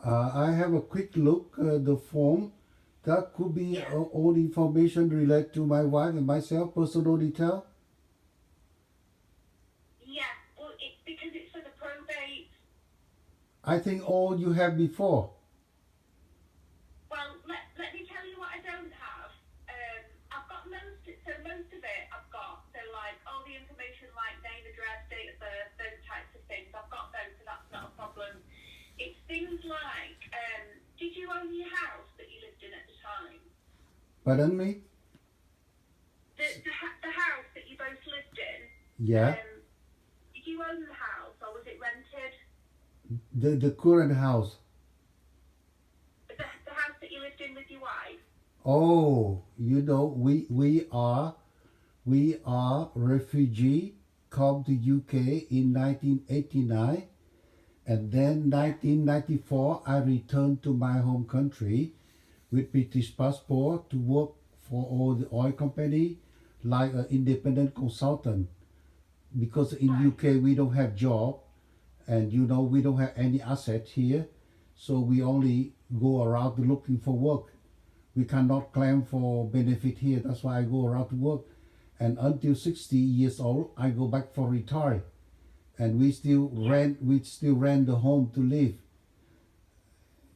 I have a quick look the form. That could be Yeah. all information related to my wife and myself, personal detail. Yeah. Well, it's because it's for the probate. I think all you have before. Well, let me tell you what I don't have. I've got most of it I've got. So like all the information like name, address, date of birth, those types of things. I've got those, so that's not a problem. It's things like, did you own your house that you lived in at the time? Pardon me? The house that you both lived in. Yeah, Um, did you own the house or was it rented? the current house. The house that you lived in with your wife. Oh, we are refugee come to UK in 1989, and then Yeah. 1994 I returned to my home country with British passport to work for all the oil company like an independent consultant, because in Right. UK we don't have job, and we don't have any asset here, so we only go around looking for work. We cannot claim for benefit here. That's why I go around to work. And until 60 years old, I go back for retire. And Yeah. we still rent the home to live.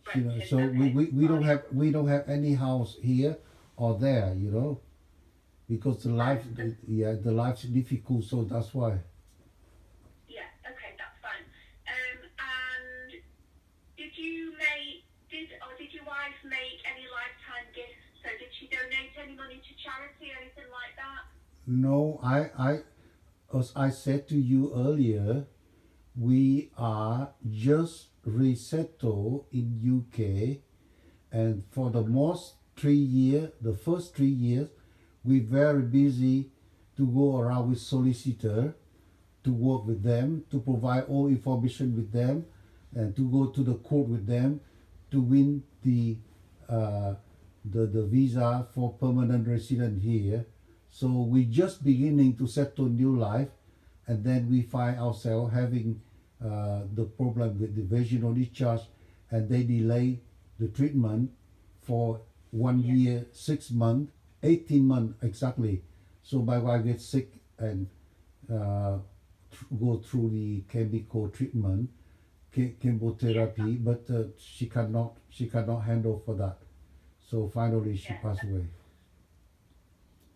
Rented. So Okay. don't Fine. have any house here or there. Because Fine. the life's difficult. So that's why. Yeah. Okay. That's fine. And did your wife make any lifetime gifts? So did she donate any money to charity or anything like that? No, as I said to you earlier, we are just resettled in UK, and for the first 3 years, we very busy to go around with solicitor, to work with them, to provide all information with them, and to go to the court with them to win uh, the visa for permanent resident here. So we just beginning to settle new life, and then we find ourselves having the problem with the vaginal discharge, and they delay the treatment for one Yeah. year, 6 months, 18 months exactly. So my wife gets sick and uh, go through the chemical treatment, Yeah. chemotherapy, but she cannot handle for that. So finally she Yeah. passed away.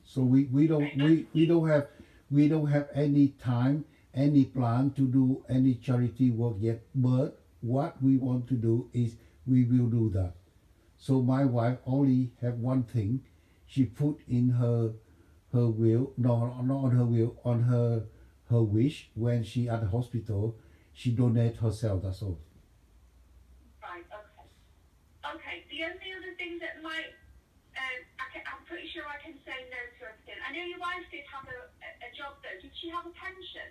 So we don't have any time, any plan to do any charity work yet. But what we want to do is we will do that. So my wife only have one thing. She put in her will, no, not on her will, on her wish, when she at the hospital, she donate herself. That's all. Right. Okay. Okay. The only other thing that might, I'm pretty sure I can say no to everything. I know your wife did have a job though. Did she have a pension?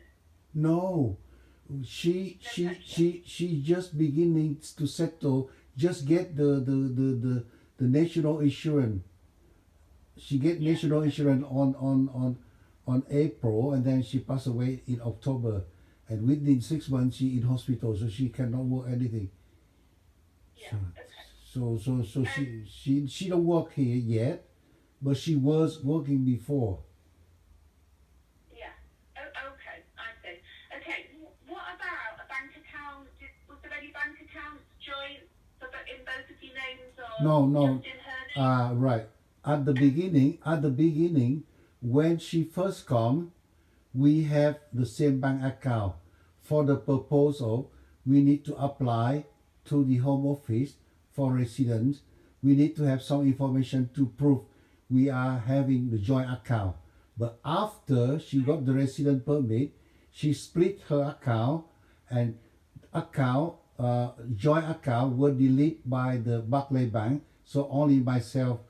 No, she No she pension. she she just beginning to settle. Just get the national insurance. She get Yeah. national insurance on April, and then she passed away in October, and within 6 months she in hospital, so she cannot work anything. So Yeah. Okay. so Um. she don't work here yet, but she was working before. Yeah. Oh, okay. I see. Okay. What about a bank account? Was there any bank accounts joint in both of your names or No, just no, in her name? right. At the beginning, when she first come, we have the same bank account. For the purpose of, we need to apply to the home office for residents. We need to have some information to prove we are having the joint account. But after she Right. got the resident permit, she split her account, and account joint account were deleted by the Barclay Bank. So only myself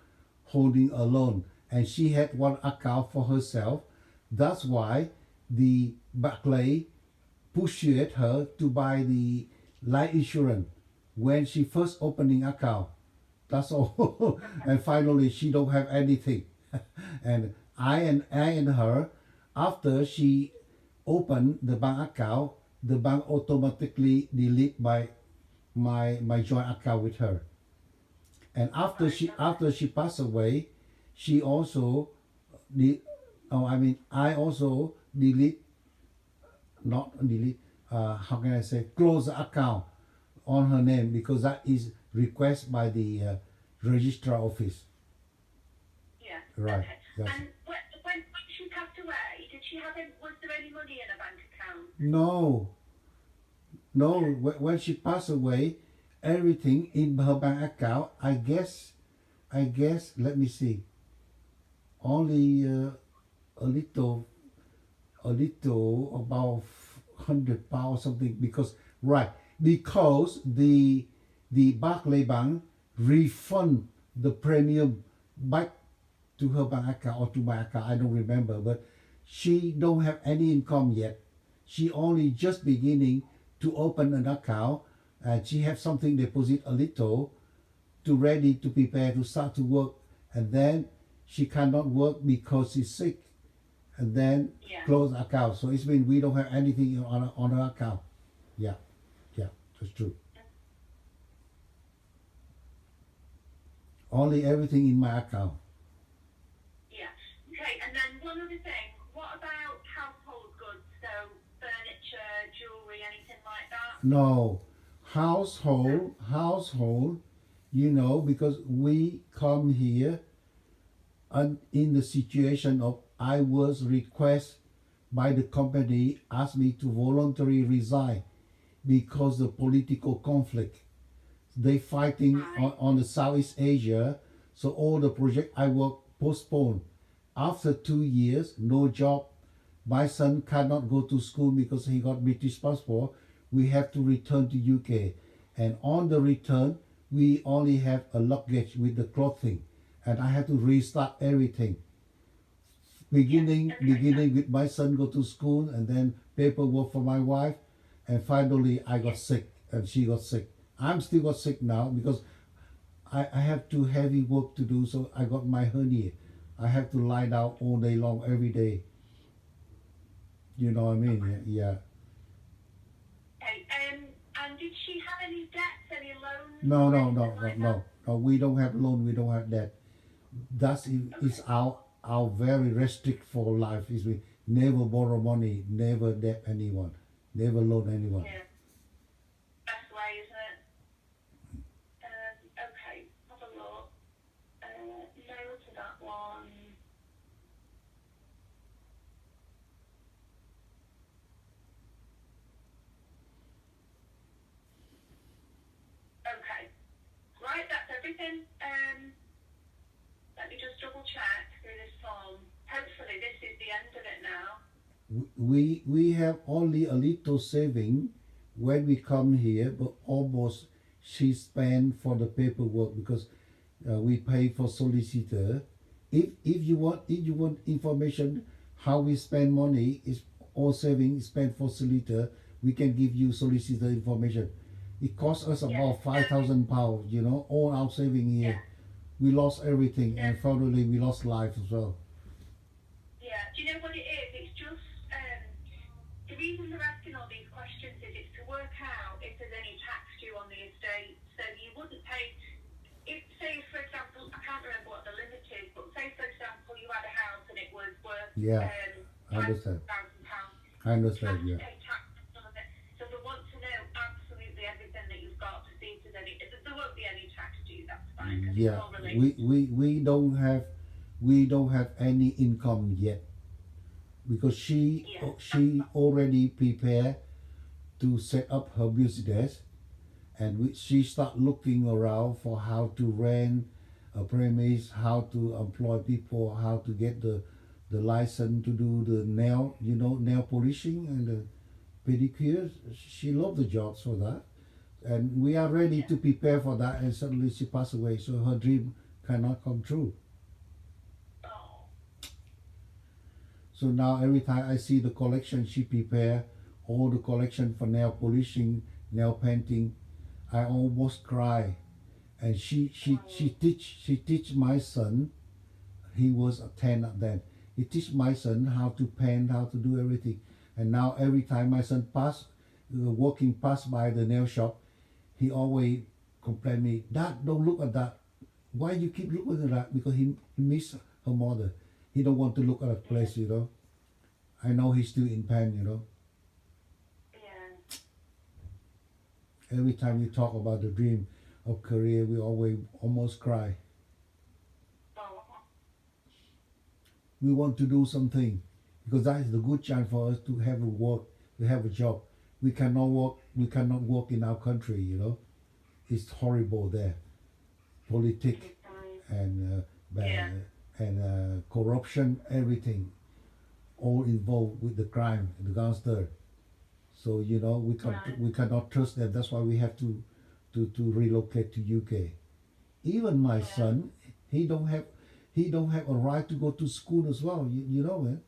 holding alone, and she had one account for herself. That's why the Barclay pushed her to buy the life insurance when she first opening account. That's all. Okay. And finally she don't have anything. And I and her, after she opened the bank account, the bank automatically delete my joint account with her. And Right, after she passed away, she also I also delete not delete how can I say close the account on her name because that is request by the registrar office. yeah. Right. Okay. Yes. And when she passed away, did she have any, was there any money in a bank account? No, no. When she passed away, everything in her bank account, I guess. Let me see. Only a little about £100 something because the Barclay Bank refund the premium back to her bank account or to my account. I don't remember, but she don't have any income yet. She only just beginning to open an account, and she have something deposit a little to ready to prepare to start to work, and then she cannot work because she's sick, and then Yeah. close account. So it's mean we don't have anything on her account. Yeah, yeah, that's true. Only everything in my account. Yeah. Okay, and then one other thing. What about household goods? So furniture, jewellery, anything like that? No, household. You know, because we come here and in the situation of I was request by the company asked me to voluntarily resign because the political conflict. They fighting Right. on the Southeast Asia, so all the project I work postponed. After 2 years, no job. My son cannot go to school because he got British passport. We have to return to UK, and on the return, we only have a luggage with the clothing, and I have to restart everything. Beginning with my son go to school, and then paperwork for my wife, and finally I got sick, and she got sick. I'm still got sick now because I have too heavy work to do, so I got my hernia. I have to lie down all day long every day. You know what I mean? Yeah. Okay. And did she have any debts, any loans? No, or no, anything no, no, like no, no. We don't have loan. We don't have that. That's is our very restrict for life. Is we never borrow money, never debt anyone, never loan anyone. Yeah. Best way, isn't it? Okay. Have a look. No to that one. Okay. Right, that's everything. Let me just double check through this form. Hopefully this is the end of it now. We have only a little saving when we come here, but almost she spend for the paperwork because we pay for solicitor. If you want information how we spend money is all saving is spent for solicitor, we can give you solicitor information. It costs us about £5,000. You know, all our saving here. Yeah. We lost everything, Yeah. and finally we lost life as well. Yeah. Do you know what it is? It's just the reason they're asking all these questions is it's to work out if there's any tax due on the estate. So you wouldn't pay. If, say, for example, I can't remember what the limit is, but say, for example, you had a house and it was worth Yeah, I understand. £5,000. I understand. You Yeah. have to pay tax on some of it. So they want to know absolutely everything that you've got to see if there's any. If there won't be any tax due. That's fine. 'Cause it's Yeah, all related. we don't have any income yet because Yeah. she already prepared to set up her business, and she start looking around for how to rent a premise, how to employ people, how to get the license to do the nail polishing and the pedicures. She loved the jobs for that, and we are ready to prepare for that. And suddenly she passed away, so her dream cannot come true. Oh. So now every time I see the collection she prepare, all the collection for nail polishing, nail painting, I almost cry. And she teach my son. He was 10 at then. He teach my son how to paint, how to do everything. And now every time my son walking past by the nail shop, he always complain me, Dad, don't look at that. Why you keep looking at that? Because he miss her mother. He don't want to look at that place, you know. I know he's still in pain, you know. Yeah. Every time we talk about the dream of career, we always almost cry. Oh, We want to do something because that is the good chance for us to have a work, to have a job. We cannot work. We cannot work in our country, you know. It's horrible there. Politics and Yeah. corruption, everything, all involved with the crime, the gangster. So you know Right. we cannot trust them. That's why we have to relocate to UK. Even my Yeah. son, he don't have a right to go to school as well. You know, man.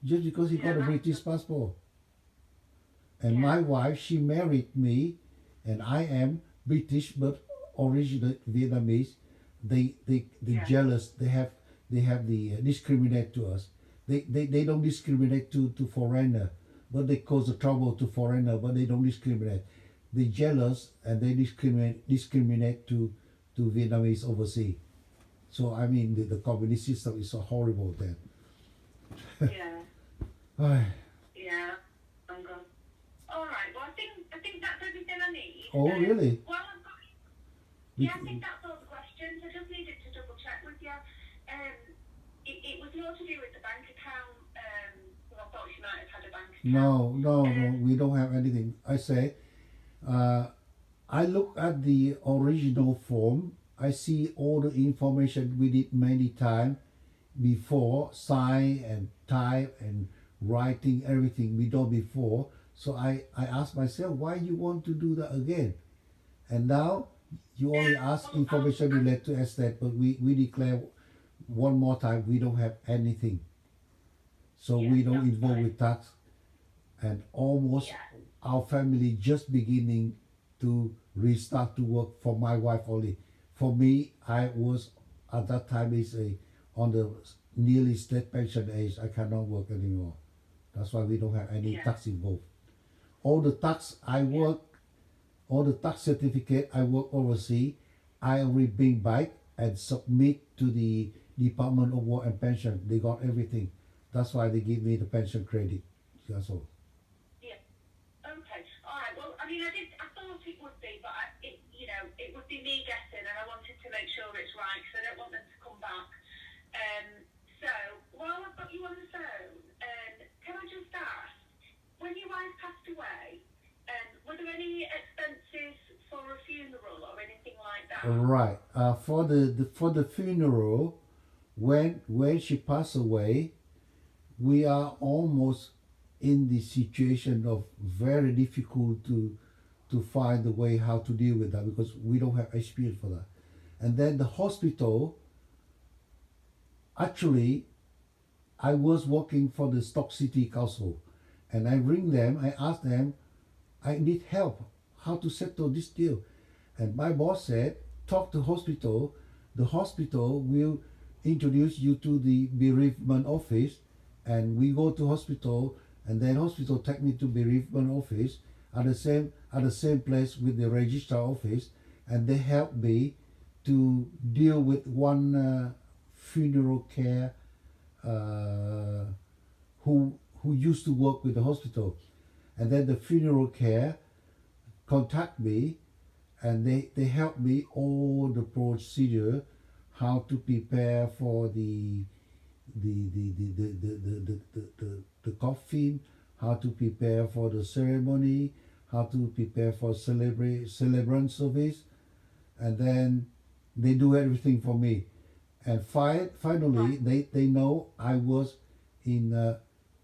Just because he Yeah, got a that's British passport. And Yeah. my wife, she married me, and I am British but original Vietnamese. They Yeah. jealous. They have the discriminate to us. They don't discriminate to foreigner, but they cause the trouble to foreigner. But they don't discriminate. They jealous and they discriminate to Vietnamese overseas. So I mean the communist system is so horrible then. Yeah. Ay, Yeah. I'm good. All right. Well, I think that's everything I need. oh really? Well, I've got. We Yeah, I c- think that's all the questions. I just needed to double check with you. It was more to do with the bank account. Well, I thought she might have had a bank account. no, we don't have anything. I say, uh, I look at the original form. I see all the information we did many times before, sign and type and writing everything we done before. So I asked myself, why you want to do that again? And now you only ask Well, information related to estate, but we declare one more time we don't have anything. So Yeah, we don't that's involve fine. with tax, and almost Yeah. our family just beginning to restart to work for my wife only. For me, I was at that time is a on the nearly state pension age. I cannot work anymore. That's why we don't have any Yeah. tax involved. All the tax I work, all the tax certificate I work overseas, I will bring back and submit to the Department of Work and Pension. They got everything. That's why they give me the pension credit. That's all. Yeah. Okay. All right. Well, I mean, I thought it would be, but it would be me guessing, and I wanted to make sure it's right because I don't want them to come back. So while I've got you on the phone, can I just ask, when your wife passed away, were there any expenses for a funeral or anything like that? Right. For the funeral, when she passed away, we are almost in the situation of very difficult to find a way how to deal with that because we don't have experience for that. And then the hospital, actually, I was working for the Stock City Council, and I ring them. I ask them, I need help how to settle this deal, and my boss said, talk to hospital. The hospital will introduce you to the bereavement office, and we go to hospital, and then hospital take me to bereavement office at the same place with the registrar office, and they help me to deal with one funeral care uh, who used to work with the hospital, and then the funeral care contact me, and they help me all the procedure, how to prepare for the coffin, how to prepare for the ceremony, how to prepare for celebrant service, and then they do everything for me. And finally, they know I was in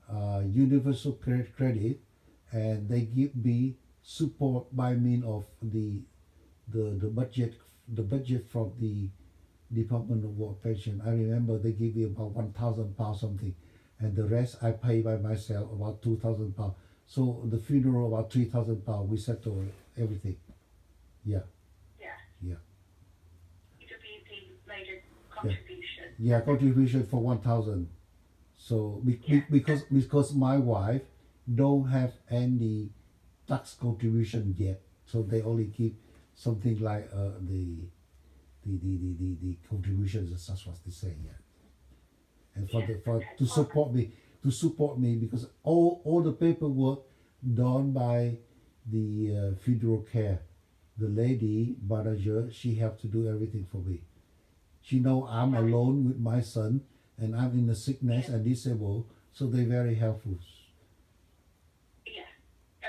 universal credit, and they give me support by means of the budget from the Department of Work Pension. I remember they give me about £1,000 something, and the rest I pay by myself about £2,000. So the funeral about £3,000. We settle everything. Yeah, Yeah. yeah, EWP made a contribution. yeah. Contribution for 1,000. So Yeah. because my wife don't have any tax contribution yet, So they only keep something like the contributions, as that's what they say. Yeah. And for Yeah, the for okay. to support me because all the paperwork done by the funeral care, the lady manager, she have to do everything for me. She know I'm Right. alone with my son and I'm in the sickness Yeah. and disabled, so they're very helpful. Yeah.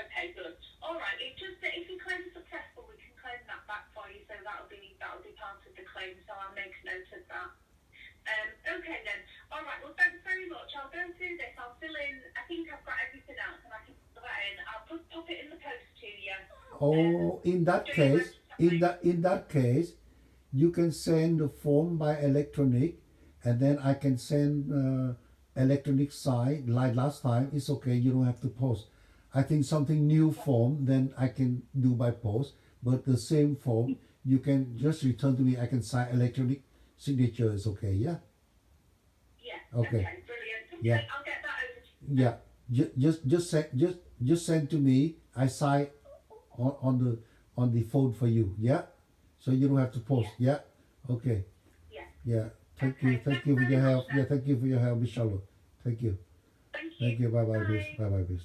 Okay, good. All right. It's just that if you claim successful, we can claim that back for you. So that'll be part of the claim. So I'll make a note of that. Okay then. All right. Well, thanks very much. I'll go through this. I'll fill in. I think I've got everything else, and I can fill that in. I'll pop it in the post to you. Oh, in that Do you case, register? in that case, you can send the form by electronic, and then I can send electronic sign like last time. It's okay. You don't have to post. I think something new form, then I can do by post. But the same form, you can just return to me. I can sign electronic signature. It's okay. Yeah. Yeah. Okay. Okay. Brilliant. Yeah. Okay, I'll get that over to you. Yeah. Just send to me. I sign on the phone for you. Yeah. So you don't have to post. Yeah. Okay. Yeah. Yeah. Thank Okay. you. Thank Thanks you for very your much help. Yeah. then. Thank you for your help, Miss Charlotte. Thank you. Thank you. Thank you. Bye bye, Miss. Bye. Bye bye, Miss.